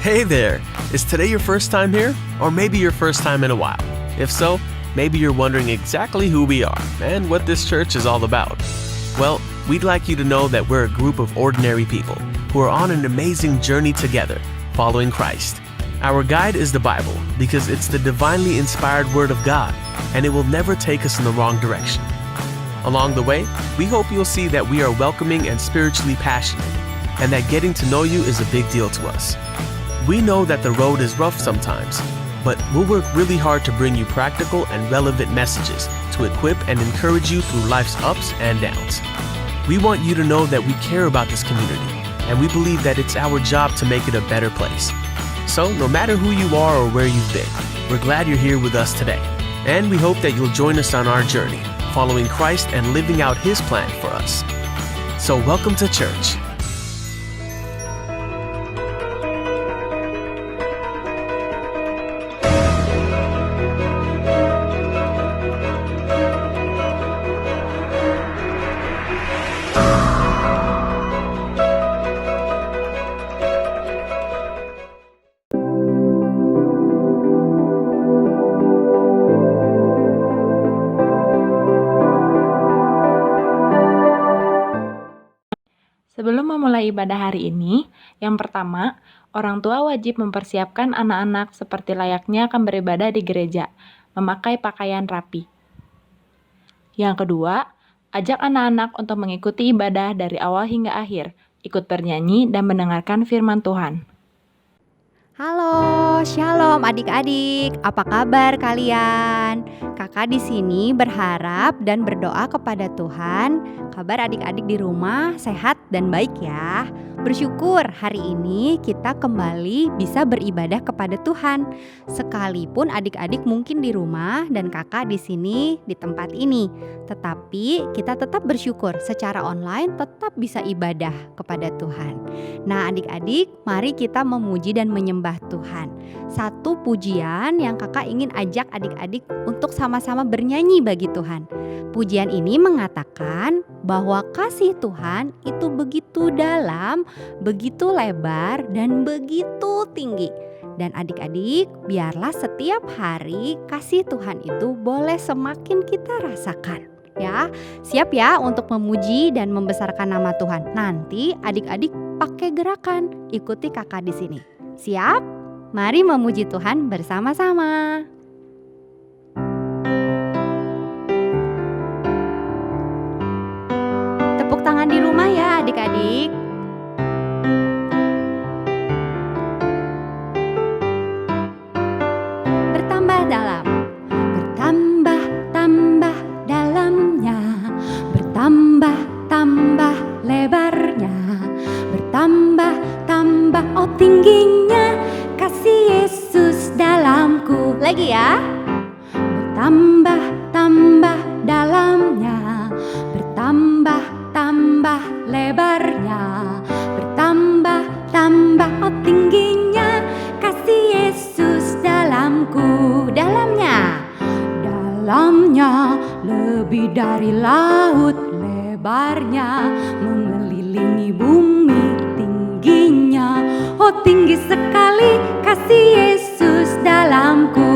Hey there! Is today your first time here? Or maybe your first time in a while? If so, maybe you're wondering exactly who we are and what this church is all about. Well, we'd like you to know that we're a group of ordinary people who are on an amazing journey together, following Christ. Our guide is the Bible because it's the divinely inspired Word of God, and it will never take us in the wrong direction. Along the way, we hope you'll see that we are welcoming and spiritually passionate, and that getting to know you is a big deal to us. We know that the road is rough sometimes, but we'll work really hard to bring you practical and relevant messages to equip and encourage you through life's ups and downs. We want you to know that we care about this community, and we believe that it's our job to make it a better place. So, no matter who you are or where you've been, we're glad you're here with us today, and we hope that you'll join us on our journey, following Christ and living out His plan for us. So, welcome to church. Sebelum memulai ibadah hari ini, yang pertama, orang tua wajib mempersiapkan anak-anak seperti layaknya akan beribadah di gereja, memakai pakaian rapi. Yang kedua, ajak anak-anak untuk mengikuti ibadah dari awal hingga akhir, ikut bernyanyi dan mendengarkan firman Tuhan. Halo, shalom adik-adik. Apa kabar kalian? Kakak di sini berharap dan berdoa kepada Tuhan, kabar adik-adik di rumah sehat dan baik ya. Bersyukur hari ini kita kembali bisa beribadah kepada Tuhan. Sekalipun adik-adik mungkin di rumah dan kakak di sini di tempat ini, tetapi kita tetap bersyukur secara online tetap bisa ibadah kepada Tuhan. Nah, adik-adik, mari kita memuji dan menyembah Tuhan. Satu pujian yang kakak ingin ajak adik-adik untuk sama-sama bernyanyi bagi Tuhan. Pujian ini mengatakan bahwa kasih Tuhan itu begitu dalam, begitu lebar, dan begitu tinggi. Dan adik-adik, biarlah setiap hari kasih Tuhan itu boleh semakin kita rasakan. Ya, siap ya untuk memuji dan membesarkan nama Tuhan. Nanti adik-adik pakai gerakan, ikuti kakak di sini. Siap? Mari memuji Tuhan bersama-sama. Tepuk tangan di rumah ya adik-adik. Bertambah dalam. Bertambah-tambah dalamnya. Bertambah-tambah lebarnya. Bertambah-tambah tingginya. Kasih Yesus dalamku. Lagi ya. Bertambah-tambah dalamnya. Bertambah-tambah lebarnya. Bertambah-tambah tingginya. Kasih Yesus dalamku. Dalamnya. Dalamnya lebih dari laut, lebarnya mengelilingi bumi, tingginya tinggi sekali kasih Yesus dalamku.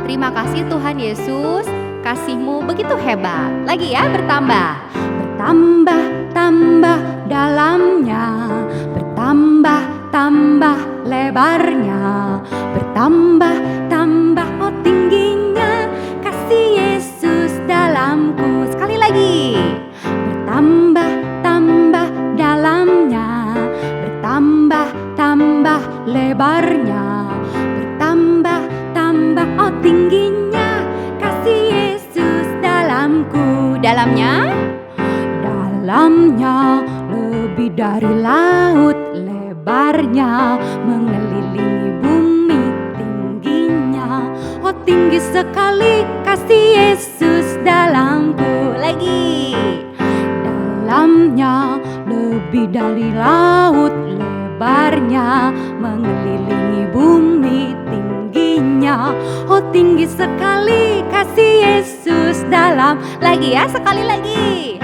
Terima kasih Tuhan Yesus, kasih-Mu begitu hebat. Lagi ya, bertambah. Bertambah-tambah dalamnya. Bertambah-tambah lebarnya. Bertambah-tambah tingginya. Kasih Yesus dalamku. Sekali lagi. Bertambah-tambah dalamnya. Bertambah-tambah lebarnya. Bertambah-tambah tingginya. Kasih Yesus dalamku. Dalamnya. Dalamnya lebih dari laut, lebarnya mengelilingi bumi, tingginya tinggi sekali kasih Yesus dalamku. Lagi. Dalamnya lebih dari laut, lebarnya mengelilingi bumi, tingginya tinggi sekali kasih Yesus dalam. Lagi ya, sekali lagi.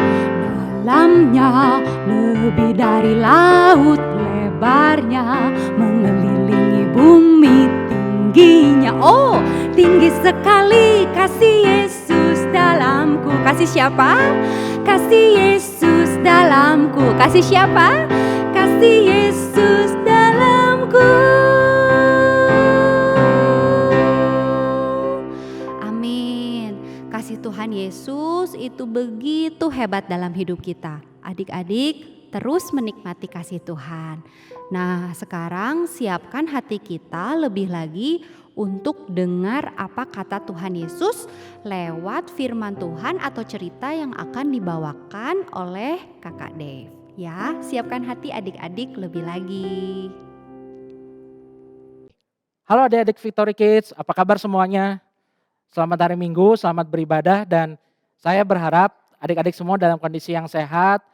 dalamnya, lebih dari laut lebarnya, mengelilingi bumi tingginya. Oh, tinggi sekali kasih Yesus dalamku. Kasih siapa? Kasih Yesus dalamku. Kasih siapa? Kasih Yesus dalamku. Amin. Kasih Tuhan Yesus itu begitu hebat dalam hidup kita. Adik-adik terus menikmati kasih Tuhan. Nah, sekarang siapkan hati kita lebih lagi untuk dengar apa kata Tuhan Yesus lewat firman Tuhan atau cerita yang akan dibawakan oleh Kakak Dave. Ya, siapkan hati adik-adik lebih lagi. Halo adik-adik Victory Kids, apa kabar semuanya? Selamat hari Minggu, selamat beribadah, dan saya berharap adik-adik semua dalam kondisi yang sehat,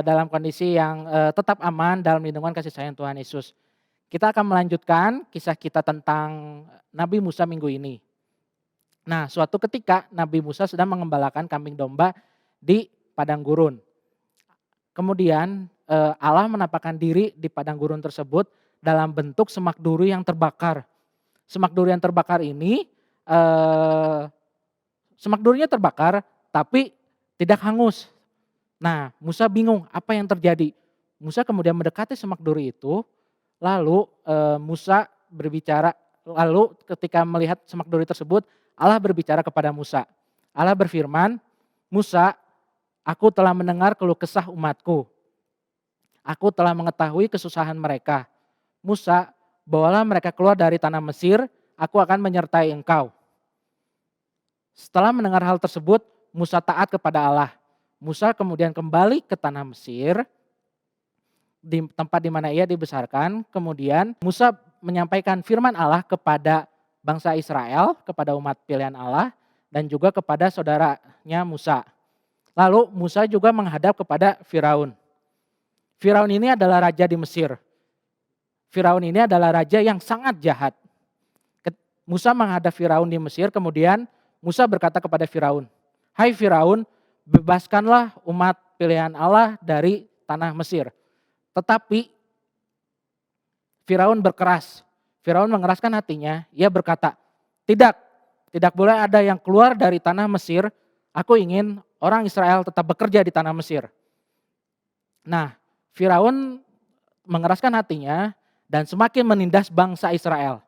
dalam kondisi yang tetap aman dalam lindungan kasih sayang Tuhan Yesus. Kita akan melanjutkan kisah kita tentang Nabi Musa minggu ini. Nah, suatu ketika Nabi Musa sedang mengembalakan kambing domba di padang gurun. Kemudian Allah menampakkan diri di padang gurun tersebut dalam bentuk semak duri yang terbakar. Semak duri yang terbakar ini, semak durinya terbakar tapi tidak hangus. Nah, Musa bingung apa yang terjadi. Musa kemudian mendekati semak duri itu, lalu Musa berbicara, lalu ketika melihat semak duri tersebut, Allah berbicara kepada Musa. Allah berfirman, "Musa, aku telah mendengar keluh kesah umatku. Aku telah mengetahui kesusahan mereka. Musa, bawalah mereka keluar dari tanah Mesir, aku akan menyertai engkau." Setelah mendengar hal tersebut, Musa taat kepada Allah. Musa kemudian kembali ke tanah Mesir, di tempat di mana ia dibesarkan. Kemudian Musa menyampaikan firman Allah kepada bangsa Israel, kepada umat pilihan Allah, dan juga kepada saudaranya Musa. Lalu Musa juga menghadap kepada Firaun. Firaun ini adalah raja di Mesir. Firaun ini adalah raja yang sangat jahat. Musa menghadap Firaun di Mesir, kemudian Musa berkata kepada Firaun, "Hai Firaun, bebaskanlah umat pilihan Allah dari tanah Mesir." Tetapi Firaun berkeras. Firaun mengeraskan hatinya, ia berkata, tidak boleh ada yang keluar dari tanah Mesir. Aku ingin orang Israel tetap bekerja di tanah Mesir." Nah, Firaun mengeraskan hatinya dan semakin menindas bangsa Israel.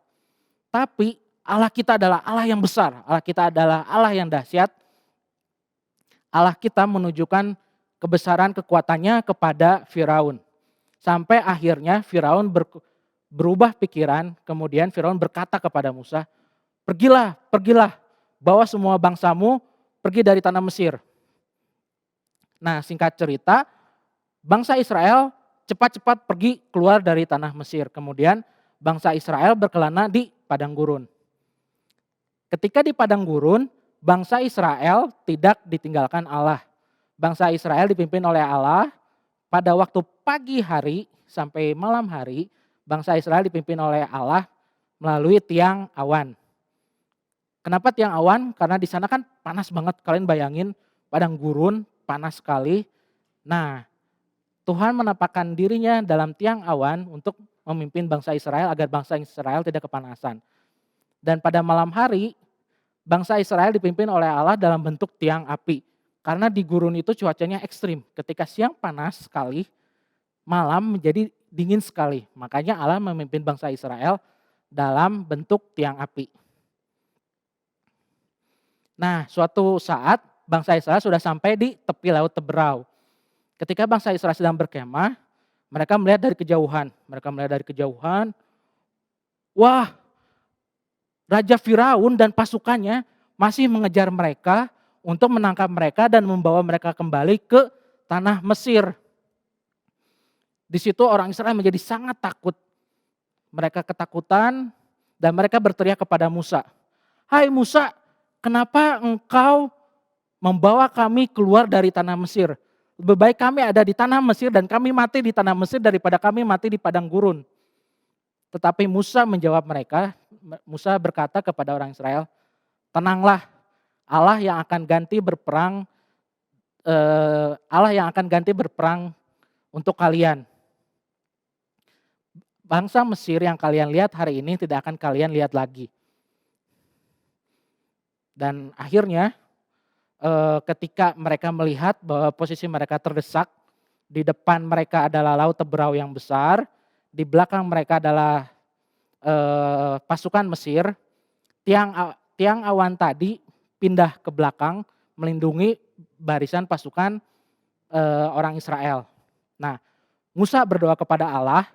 Tapi Allah kita adalah Allah yang besar, Allah kita adalah Allah yang dahsyat. Allah kita menunjukkan kebesaran kekuatannya kepada Firaun. Sampai akhirnya Firaun berubah pikiran, kemudian Firaun berkata kepada Musa, pergilah, bawa semua bangsamu pergi dari tanah Mesir." Nah, singkat cerita, bangsa Israel cepat-cepat pergi keluar dari tanah Mesir. Kemudian bangsa Israel berkelana di padang gurun. Ketika di padang gurun, bangsa Israel tidak ditinggalkan Allah. Bangsa Israel dipimpin oleh Allah. Pada waktu pagi hari sampai malam hari, bangsa Israel dipimpin oleh Allah melalui tiang awan. Kenapa tiang awan? Karena di sana kan panas banget. Kalian bayangin padang gurun, panas sekali. Nah, Tuhan menampakkan dirinya dalam tiang awan untuk memimpin bangsa Israel agar bangsa Israel tidak kepanasan. Dan pada malam hari, bangsa Israel dipimpin oleh Allah dalam bentuk tiang api. Karena di gurun itu cuacanya ekstrim. Ketika siang panas sekali, malam menjadi dingin sekali. Makanya Allah memimpin bangsa Israel dalam bentuk tiang api. Nah, suatu saat bangsa Israel sudah sampai di tepi laut Teberau. Ketika bangsa Israel sedang berkemah, mereka melihat dari kejauhan. Wah, Raja Firaun dan pasukannya masih mengejar mereka untuk menangkap mereka dan membawa mereka kembali ke tanah Mesir. Di situ orang Israel menjadi sangat takut. Mereka ketakutan dan mereka berteriak kepada Musa, "Hai Musa, kenapa engkau membawa kami keluar dari tanah Mesir? Lebih baik kami ada di tanah Mesir dan kami mati di tanah Mesir daripada kami mati di padang gurun." Tetapi Musa menjawab mereka, Musa berkata kepada orang Israel, "Tenanglah, Allah yang akan ganti berperang Allah yang akan ganti berperang untuk kalian. Bangsa Mesir yang kalian lihat hari ini tidak akan kalian lihat lagi. Dan akhirnya ketika mereka melihat bahwa posisi mereka terdesak, di depan mereka adalah laut Teberau yang besar, di belakang mereka adalah pasukan Mesir, tiang awan tadi pindah ke belakang melindungi barisan pasukan orang Israel. Nah, Musa berdoa kepada Allah,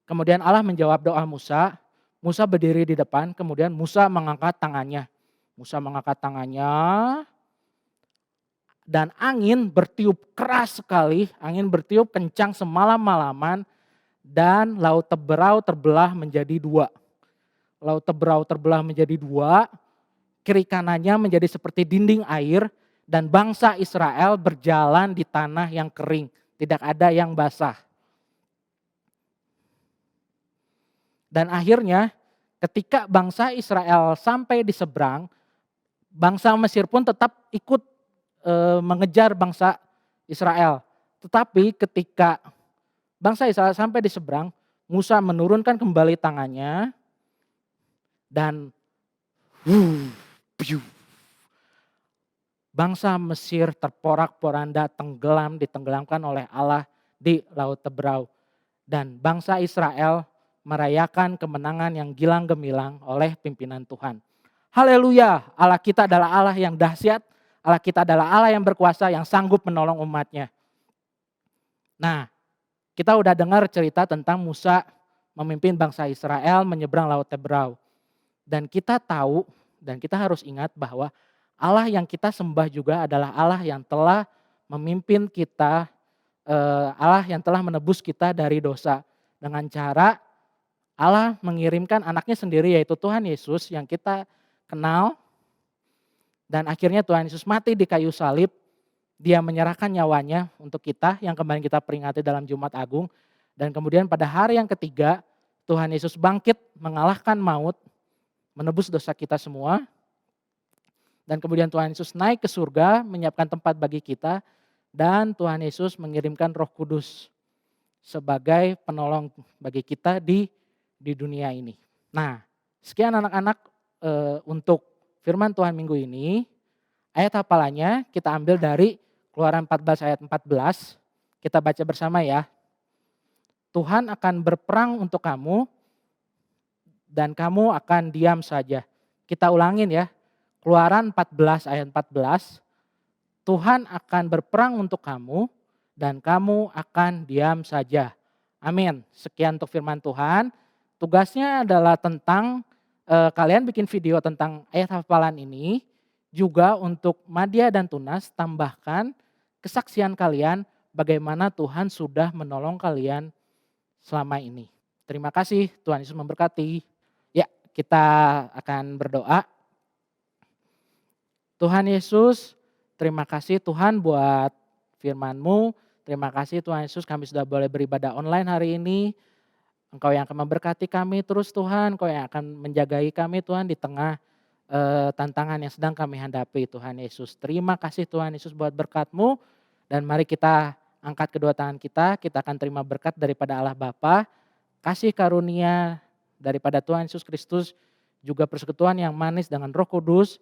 kemudian Allah menjawab doa Musa. Musa berdiri di depan, kemudian Musa mengangkat tangannya. Musa mengangkat tangannya, dan angin bertiup keras sekali, angin bertiup kencang semalam-malaman, dan laut Teberau terbelah menjadi dua. Laut Teberau terbelah menjadi dua, kiri kanannya menjadi seperti dinding air, dan bangsa Israel berjalan di tanah yang kering, tidak ada yang basah. Dan akhirnya ketika bangsa Israel sampai di seberang, bangsa Mesir pun tetap ikut mengejar bangsa Israel. Tetapi ketika bangsa Israel sampai di seberang, Musa menurunkan kembali tangannya dan bangsa Mesir terporak-poranda ditenggelamkan oleh Allah di Laut Teberau. Dan bangsa Israel merayakan kemenangan yang gilang gemilang oleh pimpinan Tuhan. Haleluya, Allah kita adalah Allah yang dahsyat, Allah kita adalah Allah yang berkuasa, yang sanggup menolong umatnya. Nah, kita udah dengar cerita tentang Musa memimpin bangsa Israel menyeberang Laut Teberau. Dan kita tahu dan kita harus ingat bahwa Allah yang kita sembah juga adalah Allah yang telah memimpin kita, Allah yang telah menebus kita dari dosa. Dengan cara Allah mengirimkan anaknya sendiri yaitu Tuhan Yesus yang kita kenal. Dan akhirnya Tuhan Yesus mati di kayu salib. Dia menyerahkan nyawanya untuk kita yang kemarin kita peringati dalam Jumat Agung. Dan kemudian pada hari yang ketiga Tuhan Yesus bangkit mengalahkan maut, menebus dosa kita semua. Dan kemudian Tuhan Yesus naik ke surga menyiapkan tempat bagi kita. Dan Tuhan Yesus mengirimkan Roh Kudus sebagai penolong bagi kita di dunia ini. Nah, sekian anak-anak untuk firman Tuhan minggu ini. Ayat hafalannya kita ambil dari Keluaran 14 ayat 14. Kita baca bersama ya. Tuhan akan berperang untuk kamu dan kamu akan diam saja. Kita ulangin ya. Keluaran 14 ayat 14. Tuhan akan berperang untuk kamu dan kamu akan diam saja. Amin. Sekian untuk firman Tuhan. Tugasnya adalah tentang kalian bikin video tentang ayat hafalan ini. Juga untuk Madya dan Tunas tambahkan kesaksian kalian bagaimana Tuhan sudah menolong kalian selama ini. Terima kasih, Tuhan Yesus memberkati. Ya, kita akan berdoa. Tuhan Yesus, terima kasih Tuhan buat firman-Mu. Terima kasih Tuhan Yesus kami sudah boleh beribadah online hari ini. Engkau yang akan memberkati kami terus Tuhan. Engkau yang akan menjagai kami Tuhan di tengah tantangan yang sedang kami hadapi Tuhan Yesus. Terima kasih Tuhan Yesus buat berkat-Mu. Dan mari kita angkat kedua tangan kita akan terima berkat daripada Allah Bapa, kasih karunia daripada Tuhan Yesus Kristus, juga persekutuan yang manis dengan Roh Kudus,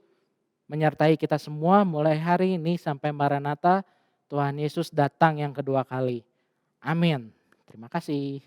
menyertai kita semua mulai hari ini sampai Maranatha, Tuhan Yesus datang yang kedua kali. Amin. Terima kasih.